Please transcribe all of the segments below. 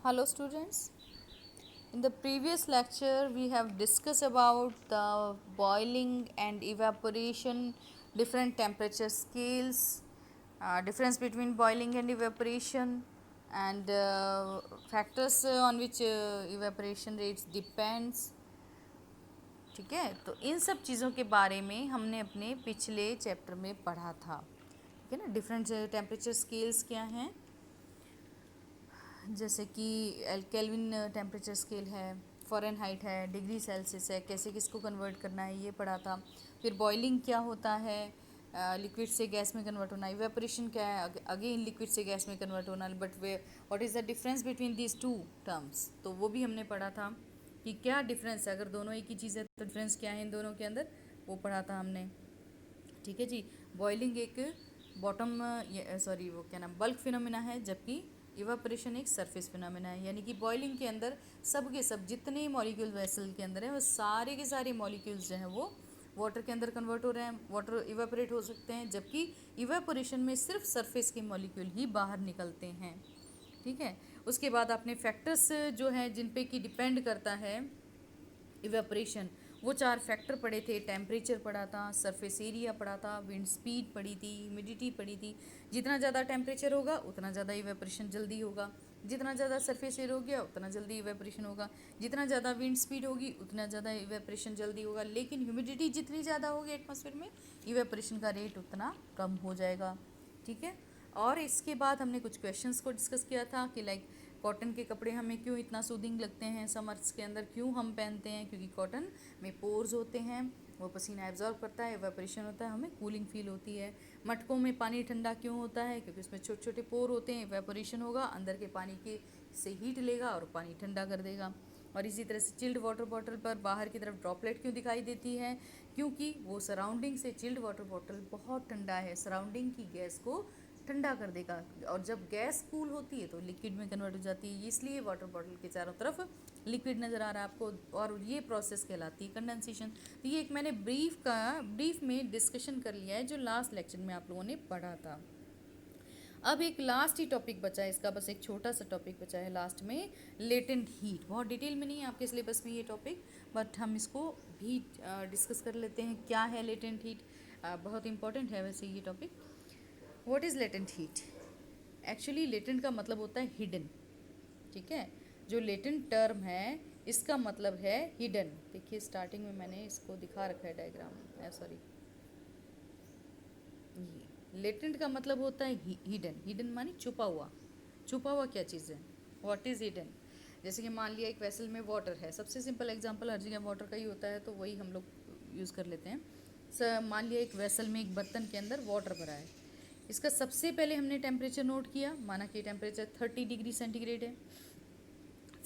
Hello students. In the previous lecture we have discussed about the boiling and evaporation, different temperature scales, difference between boiling and evaporation, and factors on which evaporation rates depends. ठीक है, तो इन सब चीज़ों के बारे में हमने अपने पिछले चैप्टर में पढ़ा था. ठीक है ना. डिफरेंट टेम्परेचर स्केल्स क्या हैं, जैसे कि केल्विन टेम्परेचर स्केल है, फ़ारेनहाइट है, डिग्री सेल्सियस है, कैसे किसको कन्वर्ट करना है ये पढ़ा था. फिर बॉइलिंग क्या होता है, लिक्विड से गैस में कन्वर्ट होना. इवेपोरेशन क्या है, अगेन लिक्विड से गैस में कन्वर्ट होना. But way what is the difference between these two terms, तो वो भी हमने पढ़ा था कि क्या डिफरेंस है. अगर दोनों एक ही चीज़ है तो डिफरेंस क्या है इन दोनों के अंदर, वो पढ़ा था हमने. ठीक है जी. बॉइलिंग एक बॉटम सॉरी वो क्या नाम बल्क फिनोमिना है, जबकि इवापोरेशन एक सरफेस फिनोमिना है. यानी कि बॉइलिंग के अंदर सब के सब जितने मॉलिक्यूल वेसल के अंदर हैं वो सारे के सारे मॉलिक्यूल्स जो हैं वो वाटर के अंदर कन्वर्ट हो रहे हैं, वाटर इवापोरेट हो सकते हैं. जबकि इवापोरेशन में सिर्फ सरफेस के मॉलिक्यूल ही बाहर निकलते हैं. ठीक है. उसके बाद आपने फैक्टर्स जो हैं जिन पे कि डिपेंड करता है इवेपोरेशन, वो 4 फैक्टर पढ़े थे. टेम्परेचर पढ़ा था, सरफेस एरिया पढ़ा था, विंड स्पीड पढ़ी थी, ह्यूमिडिटी पढ़ी थी. जितना ज़्यादा टेम्परेचर होगा उतना ज़्यादा इवेपोरेशन जल्दी होगा, जितना ज़्यादा सरफेस एरिया हो गया उतना जल्दी इवेपोरेशन होगा, जितना ज़्यादा विंड स्पीड होगी उतना ज़्यादा इवेपोरेशन जल्दी होगा. लेकिन ह्यूमिडिटी जितनी ज़्यादा होगी एटमॉस्फेयर में, इवेपोरेशन का रेट उतना कम हो जाएगा. ठीक है. और इसके बाद हमने कुछ क्वेश्चंस को डिस्कस किया था कि लाइक कॉटन के कपड़े हमें क्यों इतना सूदिंग लगते हैं समर्स के अंदर, क्यों हम पहनते हैं, क्योंकि कॉटन में पोर्स होते हैं, वो पसीना एब्जॉर्ब करता है, एवापोरेशन होता है, हमें कूलिंग फील होती है. मटकों में पानी ठंडा क्यों होता है, क्योंकि उसमें छोटे छोटे पोर होते हैं, एवापोरेशन होगा, अंदर के पानी के से हीट लेगा और पानी ठंडा कर देगा. और इसी तरह से चिल्ड वाटर बॉटल पर बाहर की तरफ ड्रॉपलेट क्यों दिखाई देती है, क्योंकि वो सराउंडिंग से चिल्ड वाटर बॉटल बहुत ठंडा है, सराउंडिंग की गैस को ठंडा कर देगा. और जब गैस कूल होती है तो लिक्विड में कन्वर्ट हो जाती है, इसलिए वाटर बॉटल के चारों तरफ लिक्विड नज़र आ रहा है आपको. और ये प्रोसेस कहलाती है कंडेंसेशन. तो ये एक मैंने ब्रीफ में डिस्कशन कर लिया है जो लास्ट लेक्चर में आप लोगों ने पढ़ा था. अब एक लास्ट ही टॉपिक बचा है इसका, बस एक छोटा सा टॉपिक बचा है लास्ट में, लेटेंट हीट. बहुत डिटेल में नहीं है आपके सिलेबस में ये टॉपिक, बट हम इसको भी डिस्कस कर लेते हैं. क्या है लेटेंट हीट, बहुत इंपॉर्टेंट है वैसे ये topic. What is latent heat. Actually latent का मतलब होता है हिडन. ठीक है. जो लेटेंट टर्म है इसका मतलब है हिडन. देखिए स्टार्टिंग में मैंने इसको दिखा रखा है डायग्राम, सॉरी, ये लेटेंट का मतलब होता है हिडन. हिडन मानी छुपा हुआ. छुपा हुआ क्या चीज़ है, व्हाट इज़ हिडन. जैसे कि मान लिया एक वेसल में वाटर है, सबसे सिंपल एग्जांपल हर जगह वाटर का ही होता है तो वही हम लोग यूज़ कर लेते हैं. मान लिया एक वेसल में एक बर्तन के अंदर वाटर भरा है. इसका सबसे पहले हमने टेम्परेचर नोट किया, माना कि टेम्परेचर 30 डिग्री सेंटीग्रेड है.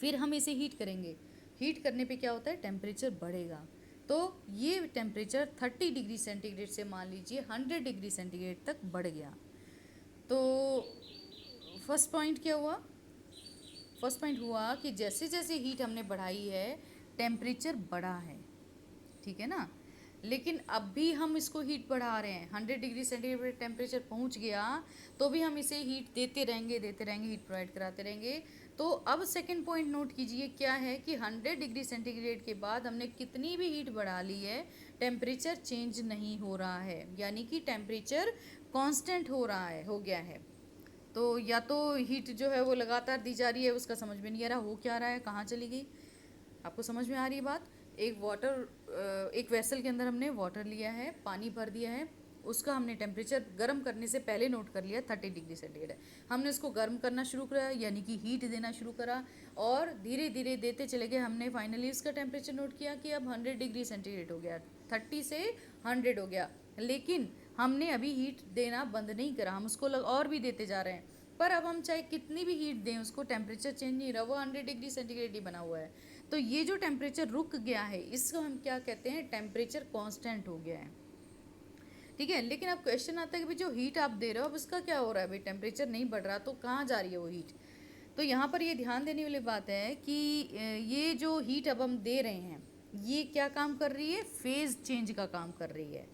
फिर हम इसे हीट करेंगे. हीट करने पे क्या होता है, टेम्परेचर बढ़ेगा. तो ये टेम्परेचर 30 डिग्री सेंटीग्रेड से मान लीजिए 100 डिग्री सेंटीग्रेड तक बढ़ गया. तो फर्स्ट पॉइंट क्या हुआ, फर्स्ट पॉइंट हुआ कि जैसे जैसे हीट हमने बढ़ाई है टेम्परेचर बढ़ा है. ठीक है ना. लेकिन अब भी हम इसको हीट बढ़ा रहे हैं, 100 डिग्री सेंटीग्रेड टेम्परेचर पहुंच गया तो भी हम इसे हीट देते रहेंगे, हीट प्रोवाइड कराते रहेंगे. तो अब सेकंड पॉइंट नोट कीजिए क्या है कि 100 डिग्री सेंटीग्रेड के बाद हमने कितनी भी हीट बढ़ा ली है टेम्परेचर चेंज नहीं हो रहा है, यानी कि टेम्परेचर कांस्टेंट हो रहा है, हो गया है. तो या तो हीट जो है वो लगातार दी जा रही है, उसका समझ में नहीं आ रहा हो क्या रहा है, कहाँ चली गई. आपको समझ में आ रही है बात. एक वेसल के अंदर हमने वाटर लिया है, पानी भर दिया है, उसका हमने टेम्परेचर गर्म करने से पहले नोट कर लिया 30 डिग्री सेंटीग्रेड है. हमने उसको गर्म करना शुरू करा, यानी कि हीट देना शुरू करा, और धीरे धीरे देते चले गए. हमने फाइनली उसका टेम्परेचर नोट किया कि अब 100 डिग्री सेंटीग्रेड हो गया, 30 से 100 हो गया. लेकिन हमने अभी हीट देना बंद नहीं करा, हम उसको और भी देते जा रहे हैं. पर अब हम चाहे कितनी भी हीट दें उसको टेम्परेचर चेंज नहीं रहा, वो 100 डिग्री सेंटीग्रेड ही बना हुआ है. तो ये जो टेम्परेचर रुक गया है इसको हम क्या कहते हैं, टेम्परेचर कांस्टेंट हो गया है. ठीक है. लेकिन अब क्वेश्चन आता है कि भाई जो हीट आप दे रहे हो अब उसका क्या हो रहा है, भाई टेम्परेचर नहीं बढ़ रहा तो कहाँ जा रही है वो हीट. तो यहाँ पर ये ध्यान देने वाली बात है कि ये जो हीट अब हम दे रहे हैं ये क्या काम कर रही है, फेज चेंज का काम कर रही है.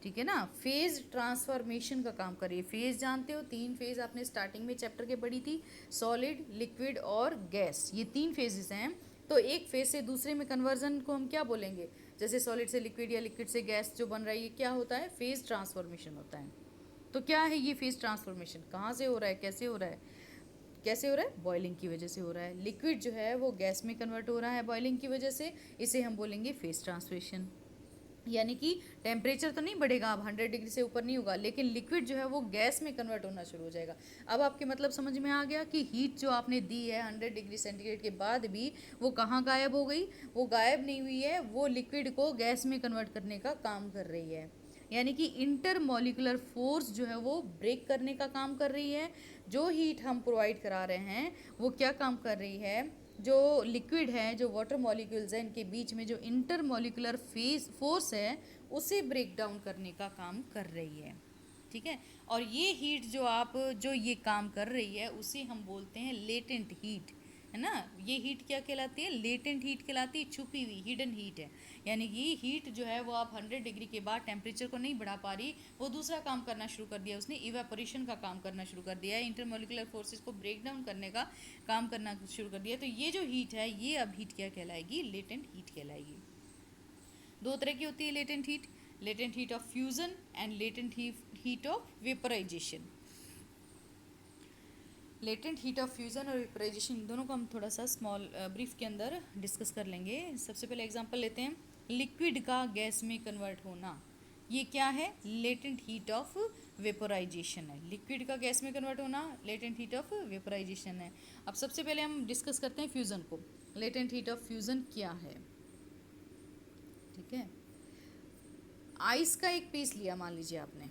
ठीक है ना, फेज ट्रांसफॉर्मेशन का काम कर रही है। फेज जानते हो, 3 फेज आपने स्टार्टिंग में चैप्टर के पढ़ी थी, सॉलिड, लिक्विड और गैस, ये 3 फेजेस हैं। तो एक फेज से दूसरे में कन्वर्जन को हम क्या बोलेंगे, जैसे सॉलिड से लिक्विड या लिक्विड से गैस जो बन रहा है, ये क्या होता है, फेज ट्रांसफॉर्मेशन होता है। तो क्या है ये फेज ट्रांसफॉर्मेशन, कहाँ से हो रहा है, कैसे हो रहा है, कैसे हो रहा है, बॉइलिंग की वजह से हो रहा है। लिक्विड जो है वो गैस में कन्वर्ट हो रहा है बॉइलिंग की वजह से, इसे हम बोलेंगे फेज ट्रांसफॉर्मेशन। यानी कि टेम्परेचर तो नहीं बढ़ेगा, अब 100 डिग्री से ऊपर नहीं होगा, लेकिन लिक्विड जो है वो गैस में कन्वर्ट होना शुरू हो जाएगा। अब आपके मतलब समझ में आ गया कि हीट जो आपने दी है 100 डिग्री सेंटीग्रेड के बाद भी वो कहाँ गायब हो गई, वो गायब नहीं हुई है, वो लिक्विड को गैस में कन्वर्ट करने का काम कर रही है। यानी कि इंटरमोलिकुलर फोर्स जो है वो ब्रेक करने का काम कर रही है। जो हीट हम प्रोवाइड करा रहे हैं वो क्या काम कर रही है, जो लिक्विड है, जो वाटर मॉलिक्यूल्स हैं, इनके बीच में जो इंटरमोलिकुलर फेस फोर्स है उसे ब्रेक डाउन करने का काम कर रही है। ठीक है, और ये हीट जो ये काम कर रही है उसे हम बोलते हैं लेटेंट हीट, है ना। ये हीट क्या कहलाती है, लेटेंट हीट कहलाती है, छुपी हुई हिडन हीट है। यानी कि हीट जो है वो आप 100 डिग्री के बाद टेम्परेचर को नहीं बढ़ा पा रही, वो दूसरा काम करना शुरू कर दिया, उसने इवेपोरेशन का काम करना शुरू कर दिया है, इंटरमोलिकुलर फोर्सेस को ब्रेक डाउन करने का काम करना शुरू कर दिया। तो ये जो हीट है ये अब हीट क्या कहलाएगी, लेटेंट हीट कहलाएगी। 2 तरह की होती है latent heat of fusion and latent heat of vaporization. Latent heat of fusion और वेपराइजेशन दोनों को हम थोड़ा सा स्मॉल ब्रीफ के अंदर डिस्कस कर लेंगे। सबसे पहले एग्जांपल लेते हैं, लिक्विड का गैस में कन्वर्ट होना, ये क्या है, लेटेंट हीट ऑफ वेपराइजेशन है। लिक्विड का गैस में कन्वर्ट होना लेटेंट हीट ऑफ वेपराइजेशन है। अब सबसे पहले हम डिस्कस करते हैं फ्यूज़न को। लेटेंट हीट ऑफ फ्यूज़न क्या है, ठीक है। आइस का एक पीस लिया मान लीजिए आपने,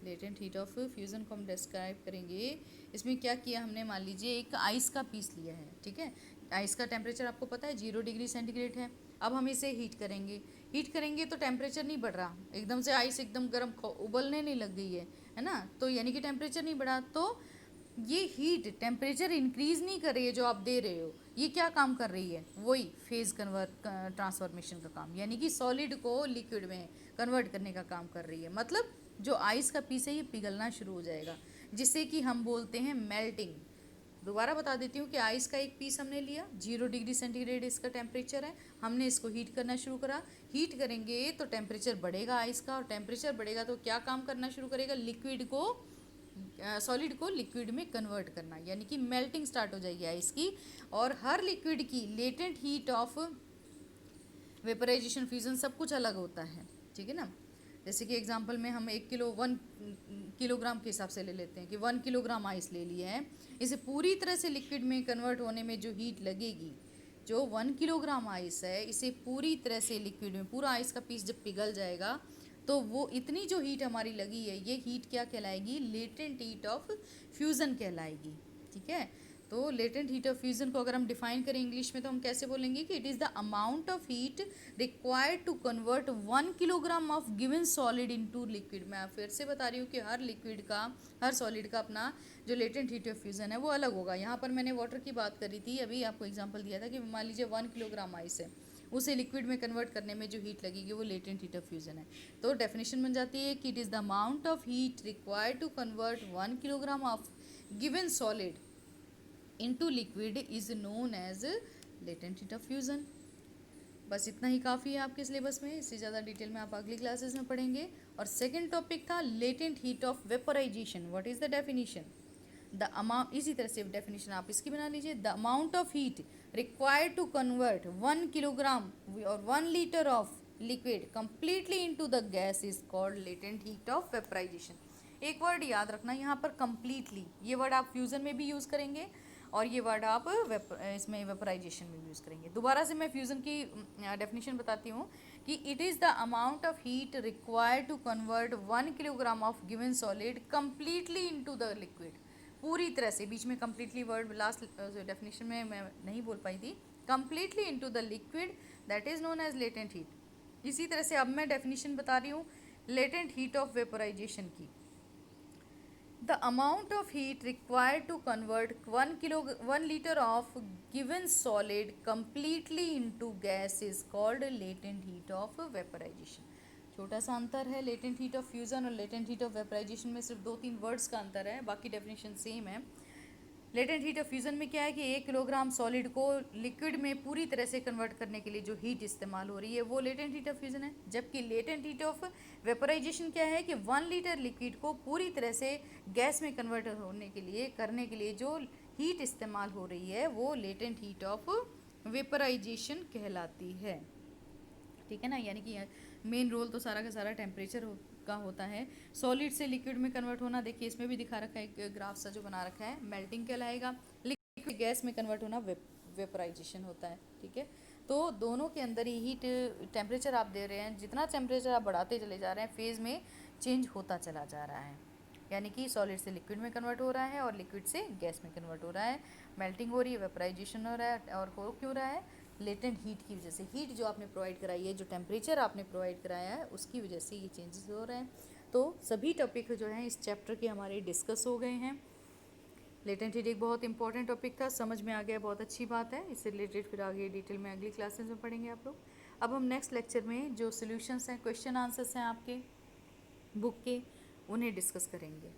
लेटेंट हीट ऑफ फ्यूज़न को हम डिस्क्राइब करेंगे। इसमें क्या किया हमने, मान लीजिए एक आइस का पीस लिया है, ठीक है। आइस का टेम्परेचर आपको पता है 0 डिग्री सेंटीग्रेड है। अब हम इसे हीट करेंगे तो टेम्परेचर नहीं बढ़ रहा, एकदम से आइस एकदम गर्म उबलने नहीं लग गई है ना, तो यानी कि टेम्परेचर नहीं बढ़ा, तो ये हीट टेम्परेचर इंक्रीज नहीं कर रही है जो आप दे रहे हो, ये क्या काम कर रही है, वही फेज कन्वर्ट ट्रांसफॉर्मेशन का काम, यानी कि सॉलिड को लिक्विड में कन्वर्ट करने का काम कर रही है। मतलब जो आइस का पीस है ये पिघलना शुरू हो जाएगा, जिसे कि हम बोलते हैं मेल्टिंग। दोबारा बता देती हूँ कि आइस का एक पीस हमने लिया, 0 डिग्री सेंटीग्रेड इसका टेम्परेचर है, हमने इसको हीट करना शुरू करा। हीट करेंगे तो टेम्परेचर बढ़ेगा आइस का, और टेम्परेचर बढ़ेगा तो क्या काम करना शुरू करेगा, लिक्विड को सॉलिड को लिक्विड में कन्वर्ट करना, यानी कि मेल्टिंग स्टार्ट हो जाएगी आइस की। और हर लिक्विड की latent heat of vaporization, fusion सब कुछ अलग होता है, ठीक है ना। जैसे कि एग्जांपल में हम 1 किलोग्राम के हिसाब से ले लेते हैं कि 1 किलोग्राम आइस ले लिया है, इसे पूरी तरह से लिक्विड में कन्वर्ट होने में जो हीट लगेगी, जो 1 किलोग्राम आइस है इसे पूरी तरह से लिक्विड में, पूरा आइस का पीस जब पिघल जाएगा तो वो इतनी जो हीट हमारी लगी है ये हीट क्या कहलाएगी, लेटेंट हीट ऑफ फ्यूज़न कहलाएगी, ठीक है। तो लेटेंट हीट ऑफ फ्यूज़न को अगर हम डिफाइन करें इंग्लिश में तो हम कैसे बोलेंगे कि it is the amount of heat required to convert 1 kilogram of given solid into liquid. मैं फिर से बता रही हूँ कि हर लिक्विड का, हर सॉलिड का अपना जो लेटेंट हीट ऑफ फ्यूज़न है वो अलग होगा। यहाँ पर मैंने वाटर की बात करी थी, अभी आपको एग्जाम्पल दिया था कि मान लीजिए 1 किलोग्राम आइस है, उसे लिक्विड में कन्वर्ट करने में जो हीट लगेगी वो लेटेंट हीट ऑफ फ्यूज़न है। तो डेफिनेशन बन जाती है कि it is the amount of heat required to convert 1 kilogram of given solid into liquid is known as latent heat of fusion. बस इतना ही काफ़ी है आपके सिलेबस में, इससे ज़्यादा डिटेल में आप अगली क्लासेस में पढ़ेंगे। और सेकेंड टॉपिक था latent heat of vaporization, what is the definition, the amount, इसी तरह से डेफिनेशन आप इसकी बना लीजिए, the amount of heat required to convert 1 kilogram और 1 litre of liquid completely into the gas is called latent heat of vaporization. एक word याद रखना यहाँ पर, कंप्लीटली, ये वर्ड आप फ्यूज़न में भी यूज़ करेंगे और ये वर्ड आप इसमें वेपराइजेशन में यूज़ करेंगे। दोबारा से मैं फ्यूज़न की डेफिनेशन बताती हूँ कि it is the amount of heat required to convert 1 kilogram of given solid completely into the liquid, पूरी तरह से, बीच में कंप्लीटली वर्ड लास्ट डेफिनेशन में मैं नहीं बोल पाई थी, completely into the liquid, that is known as latent heat. इसी तरह से अब मैं डेफिनेशन बता रही हूँ लेटेंट हीट ऑफ वेपराइजेशन की, the amount of heat required to convert 1 liter of given solid completely into gas is called latent heat of vaporization। छोटा सा अंतर है, लेटेंट हीट ऑफ फ्यूज़न और लेटेंट हीट ऑफ वेपराइजेशन में सिर्फ 2-3 words का अंतर है, बाकी डेफिनेशन सेम है। लेटेंट हीट ऑफ फ्यूज़न में क्या है कि 1 किलोग्राम सॉलिड को लिक्विड में पूरी तरह से कन्वर्ट करने के लिए जो हीट इस्तेमाल हो रही है वो लेटेंट हीट ऑफ फ्यूज़न है। जबकि लेटेंट हीट ऑफ वेपराइजेशन क्या है कि 1 लीटर लिक्विड को पूरी तरह से गैस में कन्वर्ट होने के लिए करने के लिए जो हीट इस्तेमाल हो रही है वो लेटेंट हीट ऑफ वेपराइजेशन कहलाती है। ठीक है ना, यानी कि मेन रोल तो सारा का सारा टेम्परेचर का होता है। सॉलिड से लिक्विड में कन्वर्ट होना, देखिए इसमें भी दिखा रखा है एक ग्राफ सा जो बना रखा है, मेल्टिंग कहलाएगा। लिक्विड गैस में कन्वर्ट होना वेपराइजेशन होता है। ठीक है, तो दोनों के अंदर ही हीट टेम्परेचर आप दे रहे हैं, जितना टेम्परेचर आप बढ़ाते चले जा रहे हैं फेज़ में चेंज होता चला जा रहा है, यानी कि सॉलिड से लिक्विड में कन्वर्ट हो रहा है और लिक्विड से गैस में कन्वर्ट हो रहा है, मेल्टिंग हो रही है, वेपराइजेशन हो रहा है। और हो क्यों रहा है? लेटेंट हीट की वजह से। हीट जो आपने प्रोवाइड कराई है, जो टेम्परेचर आपने प्रोवाइड कराया है, उसकी वजह से ये चेंजेस हो रहे हैं। तो सभी टॉपिक जो हैं इस चैप्टर के हमारे डिस्कस हो गए हैं। लेटेंट हीट एक बहुत इंपॉर्टेंट टॉपिक था, समझ में आ गया, बहुत अच्छी बात है। इससे रिलेटेड फिर आगे डिटेल में अगली क्लासेस में पढ़ेंगे आप लोग। अब हम नेक्स्ट लेक्चर में जो सोल्यूशंस हैं, क्वेश्चन आंसर्स हैं आपके बुक के, उन्हें डिस्कस करेंगे।